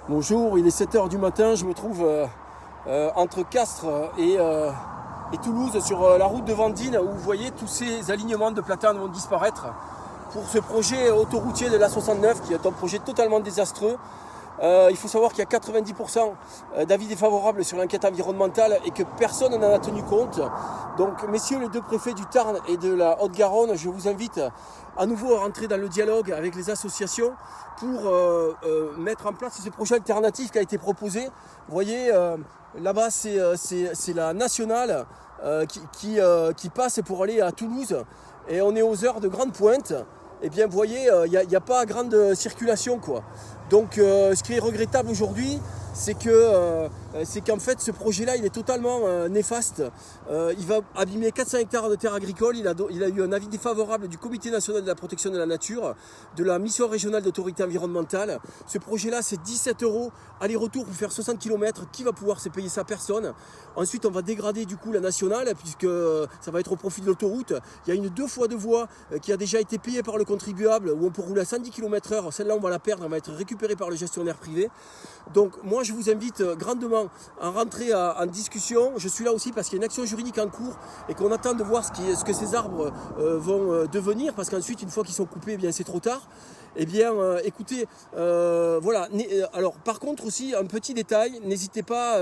Bonjour, il est 7 h du matin, je me trouve entre Castres et Toulouse sur la route de Vendine où vous voyez tous ces alignements de platanes vont disparaître pour ce projet autoroutier de l'A69 qui est un projet totalement désastreux. Il faut savoir qu'il y a 90% d'avis défavorables sur l'enquête environnementale et que personne n'en a tenu compte. Donc messieurs les deux préfets du Tarn et de la Haute-Garonne, je vous invite à nouveau à rentrer dans le dialogue avec les associations pour mettre en place ce projet alternatif qui a été proposé. Vous voyez, là-bas c'est la nationale qui passe pour aller à Toulouse et on est aux heures de grande pointe. Et bien vous voyez, il n'y a pas grande circulation quoi. Donc ce qui est regrettable aujourd'hui, c'est qu'en fait ce projet-là il est totalement néfaste. Il va abîmer 400 hectares de terres agricoles. Il a eu un avis défavorable du Comité national de la protection de la nature, de la mission régionale d'autorité environnementale. Ce projet-là c'est 17 € aller-retour pour faire 60 km. Qui va pouvoir se payer ça? Personne. Ensuite on va dégrader du coup la nationale puisque ça va être au profit de l'autoroute. Il y a une 2 fois 2 voies qui a déjà été payée par le contribuable où on peut rouler à 110 km/h. Celle-là on va la perdre, elle va être récupérée par le gestionnaire privé. Donc moi je vous invite grandement à rentrer en discussion. Je suis là aussi parce qu'il y a une action juridique en cours et qu'on attend de voir ce que ces arbres vont devenir, parce qu'ensuite une fois qu'ils sont coupés, eh bien c'est trop tard. Eh bien écoutez, voilà. Alors par contre aussi un petit détail, n'hésitez pas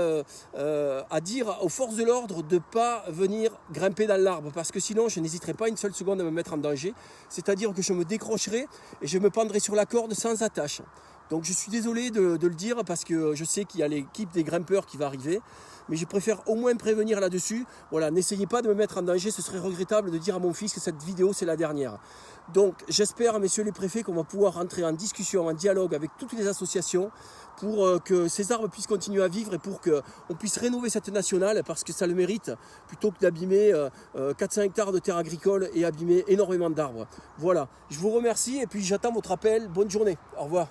à dire aux forces de l'ordre de ne pas venir grimper dans l'arbre, parce que sinon je n'hésiterai pas une seule seconde à me mettre en danger, c'est-à-dire que je me décrocherai et je me pendrai sur la corde sans attache. Donc je suis désolé de le dire parce que je sais qu'il y a l'équipe des grimpeurs qui va arriver, mais je préfère au moins prévenir là-dessus. Voilà, n'essayez pas de me mettre en danger, ce serait regrettable de dire à mon fils que cette vidéo c'est la dernière. Donc j'espère, messieurs les préfets, qu'on va pouvoir rentrer en discussion, en dialogue avec toutes les associations pour que ces arbres puissent continuer à vivre et pour qu'on puisse rénover cette nationale, parce que ça le mérite, plutôt que d'abîmer 400 hectares de terres agricoles et abîmer énormément d'arbres. Voilà, je vous remercie et puis j'attends votre appel. Bonne journée, au revoir.